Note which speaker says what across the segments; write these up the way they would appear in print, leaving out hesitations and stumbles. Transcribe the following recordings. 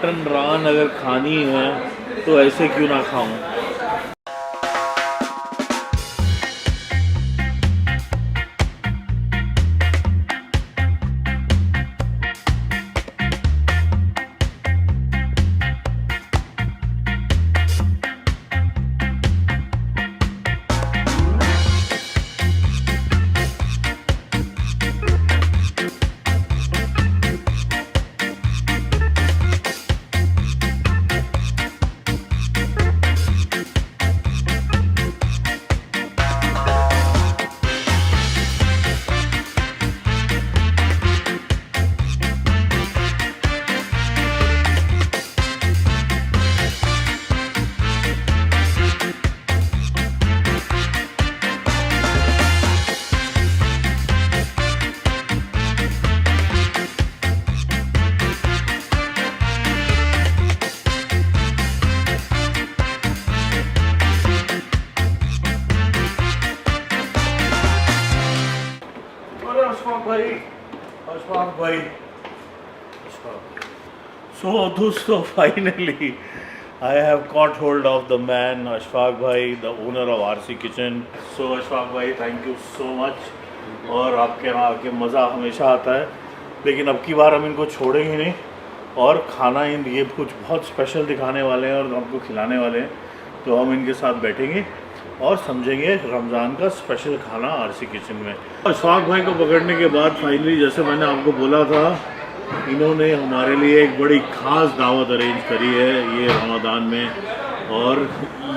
Speaker 1: Mutton रान अगर खानी है तो ऐसे क्यों ना खाऊं। अशफाक भाई So दोस्तों finally I have caught hold of the man Ashfaq भाई, the owner of RC Kitchen. So Ashfaq भाई thank you so much. और आपके यहाँ आके मज़ा हमेशा आता है, लेकिन अब की बार हम इनको छोड़ेंगे नहीं और खाना ये कुछ बहुत स्पेशल दिखाने वाले हैं और हमको खिलाने वाले हैं। तो हम इनके साथ बैठेंगे और समझेंगे रमज़ान का स्पेशल खाना आरसी किचन में। अशफाक भाई को पकड़ने के बाद फाइनली, जैसे मैंने आपको बोला था, इन्होंने हमारे लिए एक बड़ी ख़ास दावत अरेंज करी है ये रमज़ान में। और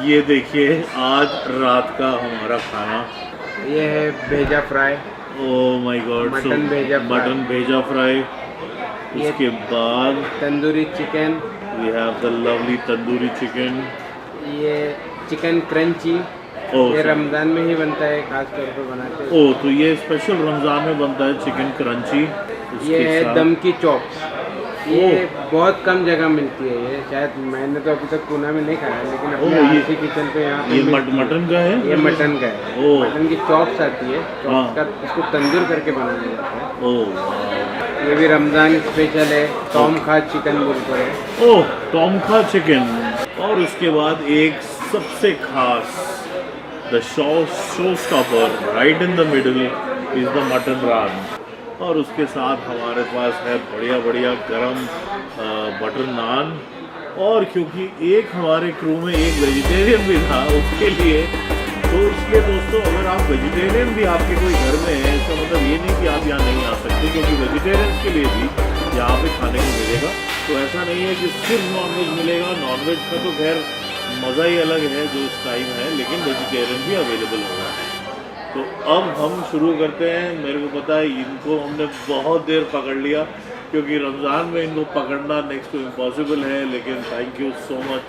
Speaker 1: ये देखिए आज रात का हमारा खाना
Speaker 2: ये है भेजा fry.
Speaker 1: Oh my god, mutton भेजा फ्राई। उसके बाद
Speaker 2: tandoori chicken,
Speaker 1: we have the lovely tandoori chicken.
Speaker 2: ये चिकन क्रंची, ये रमज़ान में ही बनता है, खास तौर पर बनाते हैं।
Speaker 1: ओह, तो ये स्पेशल रमज़ान में बनता है चिकन क्रंची।
Speaker 2: ये है दम की चॉप्स, ये बहुत कम जगह मिलती है। ये शायद मैंने तो अभी तक पूना में नहीं खाया, लेकिन अपने आरसी किचन पे यहाँ
Speaker 1: ये मटन का है।
Speaker 2: ये मटन का है। मटन की चॉप्स आती है, चॉप्स का इसको तंदूर करके बनाया जाता है।
Speaker 1: ओह,
Speaker 2: ये भी रमज़ान स्पेशल है, टॉम खा चिकन बोलते हैं।
Speaker 1: ओह, टॉम खा चिकन। और उसके बाद एक सबसे खास, the show stopper right in the middle is the mutton raan. और उसके साथ हमारे पास है बढ़िया बढ़िया गरम बटर नान। और क्योंकि एक हमारे क्रू में एक वेजिटेरियन भी था, उसके लिए तो इसलिए दोस्तों, अगर आप वेजिटेरियन भी आपके कोई घर में है, इसका मतलब ये नहीं कि आप यहाँ नहीं आ सकते, क्योंकि वेजिटेरियंस के लिए भी यहाँ पे खाने को मिलेगा। तो ऐसा नहीं है कि सिर्फ नॉनवेज मिलेगा। नॉनवेज का तो खैर मज़ा ही अलग है जो इस टाइम है, लेकिन वेजिटेरियन भी अवेलेबल होगा। तो अब हम शुरू करते हैं। मेरे को पता है इनको हमने बहुत देर पकड़ लिया, क्योंकि रमज़ान में इनको पकड़ना नेक्स्ट टू इम्पॉसिबल है, लेकिन थैंक यू सो मच।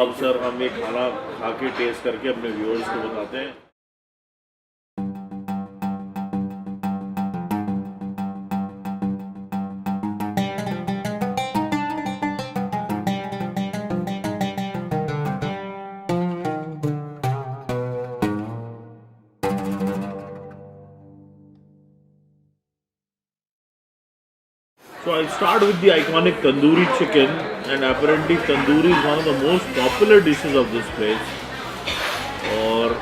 Speaker 1: अब सर हम ये खाना खा के टेस्ट करके अपने व्यूअर्स को बताते हैं। So I'll start with the iconic tandoori chicken, and apparently tandoori is one of the most popular dishes of this place. और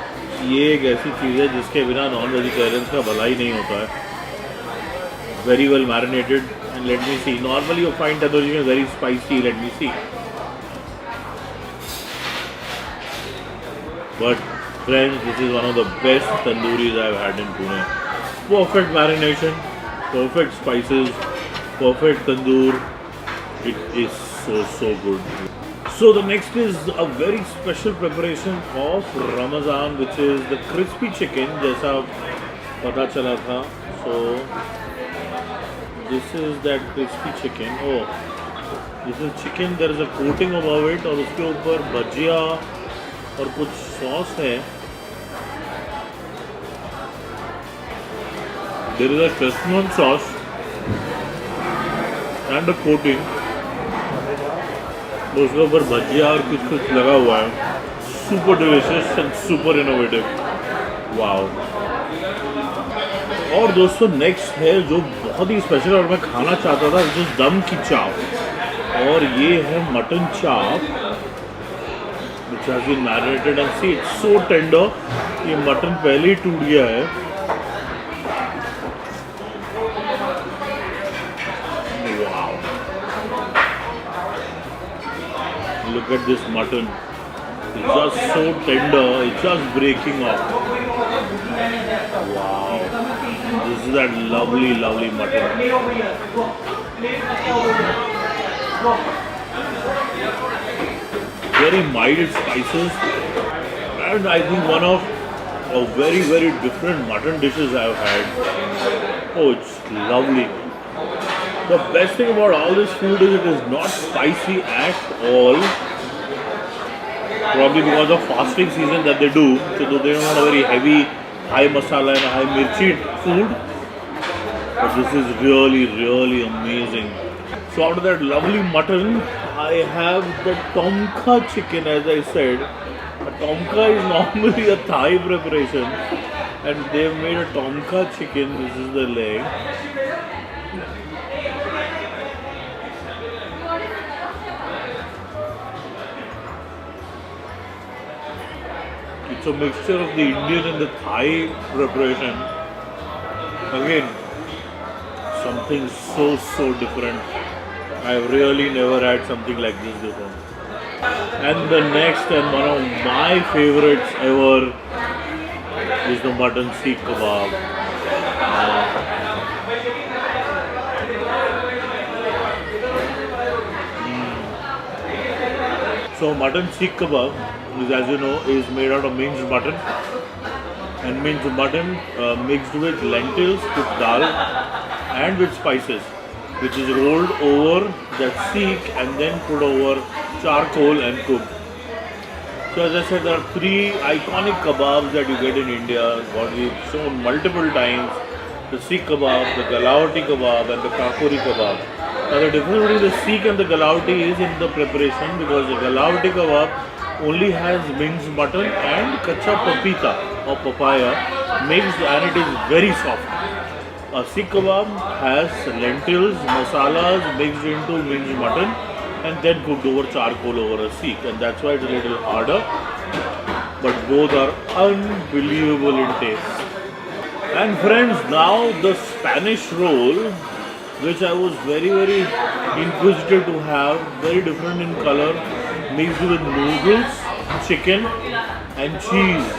Speaker 1: ये एक ऐसी चीज़ है जिसके बिना नॉन वेजिटेरियंस का भला ही नहीं होता है। Very well marinated, and let me see. Normally you find tandoori chicken very spicy. Let me see. But friends, this is one of the best tandooris I've had in Pune. Perfect marination, perfect spices, perfect tandoor. It is so good. So the next is a very special preparation of Ramadan, which is the crispy chicken, जैसा पता चला था। So this is that crispy chicken. Oh, this is chicken. There is a coating above it, और उसके ऊपर भजिया और कुछ sauce है। There is a Szechuan sauce and a coating, उसके ऊपर भजिया और कुछ लगा हुआ है। Super delicious and super innovative, wow. और दोस्तों नेक्स्ट है जो बहुत ही स्पेशल और मैं खाना चाहता था, जो दम की चाप। और ये है मटन चाप which has been marinated and see it's so tender. ये मटन पहले ही टूट गया है. Wow. Look at this mutton. It's just so tender. It's just breaking off. Wow. This is that lovely, lovely mutton. Very mild spices, and I think one of a very, very different mutton dishes I've had. Oh, it's lovely. The best thing about all this food is it is not spicy at all. Probably because of fasting season that they do, so they don't want a very heavy, high masala and high mirchi food. But this is really, really amazing. So after that lovely mutton, I have the tomka chicken, as I said. A tomka is normally a Thai preparation, and they've made a tomka chicken. This is the leg. It's a mixture of the Indian and the Thai preparation. Again, something so different. I've really never had something like this before. And the next and one of my favorites ever is the mutton seekh kebab. So mutton seekh kebab is, as you know, is made out of minced mutton. And minced mutton mixed with lentils, cooked dal and with spices, which is rolled over that seekh and then put over charcoal and cooked. So as I said, there are three iconic kebabs that you get in India, what we've shown multiple times: the seekh kebab, the Galavati kebab and the Kakori kebab. Now the difference between the seekh and the Galavati is in the preparation, because the Galavati kebab only has minced mutton and kacha papita or papaya mixed, and it is very soft. A seekh kebab has lentils, masalas mixed into minced mutton and then cooked over charcoal over a seekh, and that's why it's a little harder. But both are unbelievable in taste. And friends, now the Spanish roll, which I was very inquisitive to have, very different in color, mixed with noodles, chicken and cheese.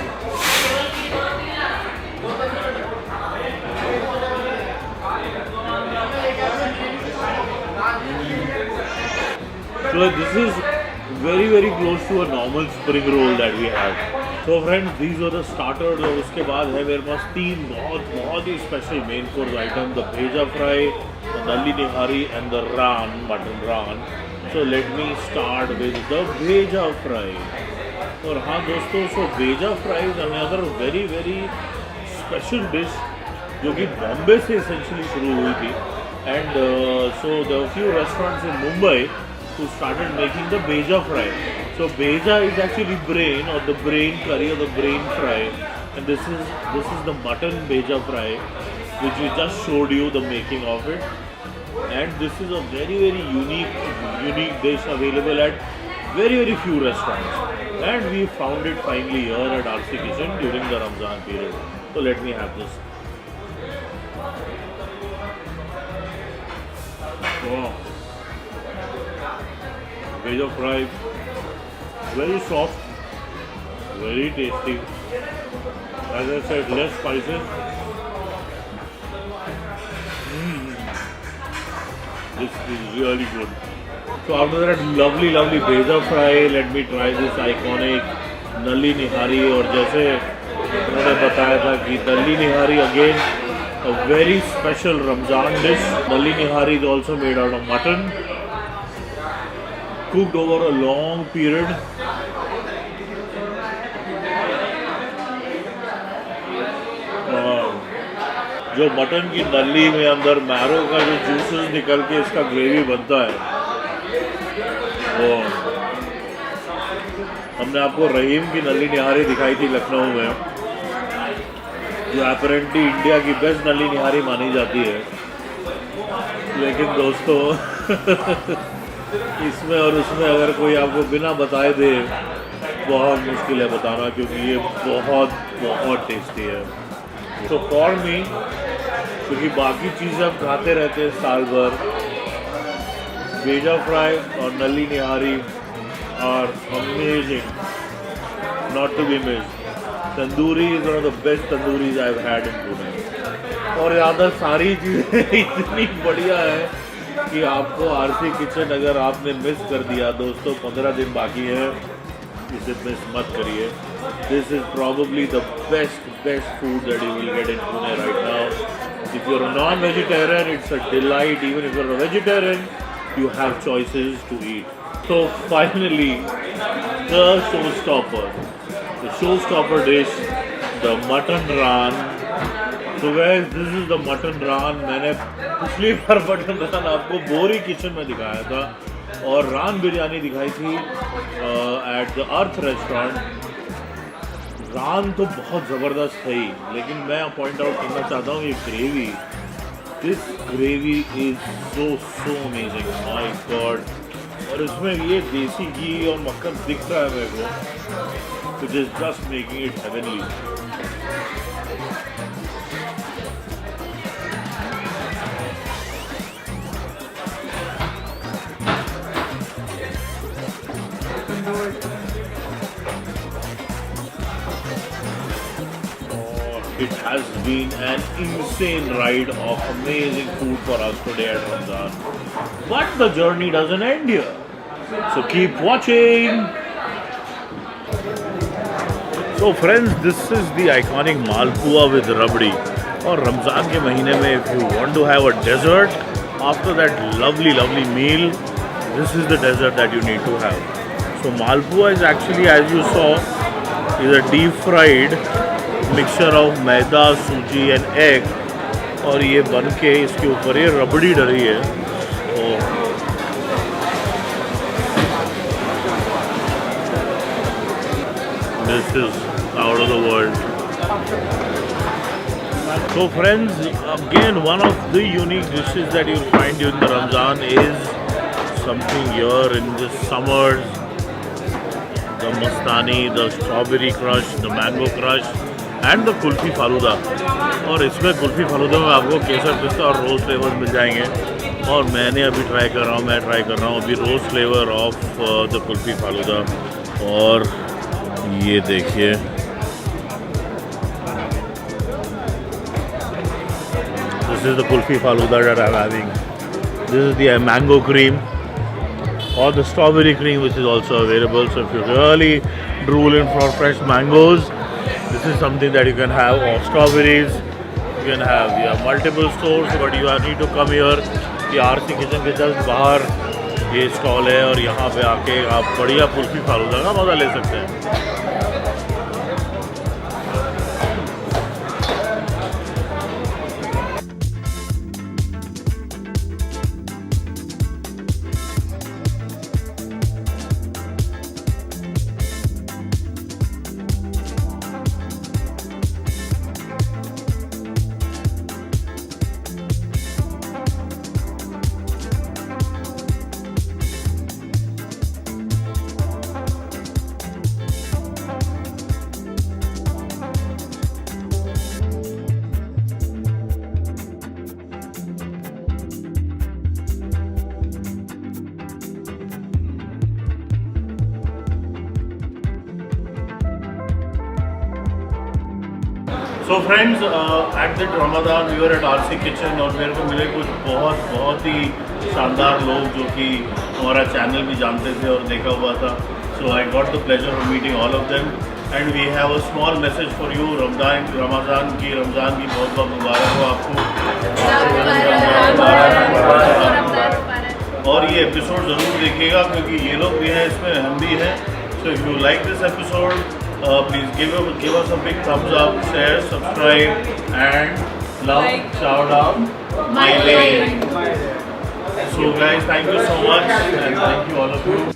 Speaker 1: So this is very close to a normal spring roll that we have. So friends, these were the starters, और उसके बाद है मेरे पास तीन बहुत ही special main course item: the bheja fry, the nalli nihari and the raan, mutton raan. So let me start with the bheja fry. और हाँ दोस्तों, so bheja fry is another very special dish जो कि बॉम्बे से essentially शुरू हुई थी. And so there were few restaurants in Mumbai who started making the bheja fry. So bheja is actually brain, or the brain curry, or the brain fry, and this is the mutton bheja fry, which we just showed you the making of it. And this is a very unique dish available at very few restaurants, and we found it finally here at RC Kitchen during the Ramzan period. So let me have this. Wow. Bheja fry, very soft, very tasty. As I said, less spices. This is really good. So after that lovely bheja fry, let me try this iconic nalli nihari. और जैसे मैंने बताया था कि nalli nihari again a very special Ramzan dish. Nalli nihari is also made out of mutton, cooked over a long period. जो mutton की नली में अंदर मैरो का जो जूसेस निकल के इसका ग्रेवी बनता है, वो हमने आपको रहीम की नली निहारी दिखाई थी लखनऊ में, जो अपरेंटली इंडिया की बेस्ट नली निहारी मानी जाती है. लेकिन दोस्तों इसमें और उसमें अगर कोई आपको बिना बताए दे, बहुत मुश्किल है बताना, क्योंकि ये बहुत बहुत टेस्टी है। तो फॉर मी, क्योंकि बाकी चीज़ें हम खाते रहते हैं साल भर, बेजा फ्राई और nalli nihari are amazing, not to be missed. Tandoori is one of the best tandooris I have had in Pune. और ज़्यादा सारी चीज़ें इतनी बढ़िया है कि आपको आरसी किचन अगर आपने मिस कर दिया दोस्तों, 15 दिन बाकी है, इसे मिस मत करिए। This is probably the best food that you will get in Pune right now. If you are non vegetarian, it's a delight. Even if you are a vegetarian, you have choices to eat. So finally, the showstopper dish, the mutton raan. So guys, this is the mutton raan. मैंने पिछली बार mutton रान आपको बोरी kitchen में दिखाया था और रान बिरयानी दिखाई थी एट द अर्थ रेस्टोरेंट। रान तो बहुत ज़बरदस्त है ही, लेकिन मैं पॉइंट आउट करना चाहता हूँ ये gravy. This gravy is so amazing, my God! और इसमें ये देसी घी और मक्खन दिख रहा है मेरे को, which is just making it heavenly. It has been an insane ride of amazing food for us today at Ramzan. But the journey doesn't end here. So keep watching. So friends, this is the iconic Malpua with Rabdi. और रमज़ान के महीने में if you want to have a dessert after that lovely meal, this is the dessert that you need to have. So Malpua is actually, as you saw, is a deep fried mixture of maida, sooji and egg, और ये बन के इसके ऊपर ये रबड़ी डली है। This is out of the world. So friends, again one of the unique dishes that you'll find during the Ramzan is something here in the summers, the mastani, the strawberry crush, the mango crush and the kulfi falooda. और इसमें कुल्फ़ी फालूदा में आपको केसर, पिस्ता और रोज़ flavour मिल जाएंगे। और मैंने अभी ट्राई कर रहा हूँ अभी rose flavour of the kulfi falooda. और ये देखिए, this is the kulfi falooda that I am having. This is the mango cream or the strawberry cream, which is also available. So if you really drool in for fresh mangoes, this is something that you can have, or strawberries. You can have, you have multiple stores, but you need to come here. ये RC kitchen के just बाहर ये stall है और यहाँ पे आके आप बढ़िया कुल्फ़ी फालूदा का मज़ा ले सकते हैं। So friends, at the Ramzan we were at RC kitchen और मेरे को मिले कुछ बहुत ही शानदार लोग जो कि हमारा चैनल भी जानते थे और देखा हुआ था। So I got the pleasure of meeting all of them and we have a small message for you. Ramzan की बहुत मुबारक हो आपको, और ये एपिसोड ज़रूर देखिएगा क्योंकि ये लोग भी हैं इसमें, हम भी हैं। So if you like this episode, please give us a big thumbs up, share, subscribe, and love, shout out my way. So guys, thank you so much, and thank you all of you.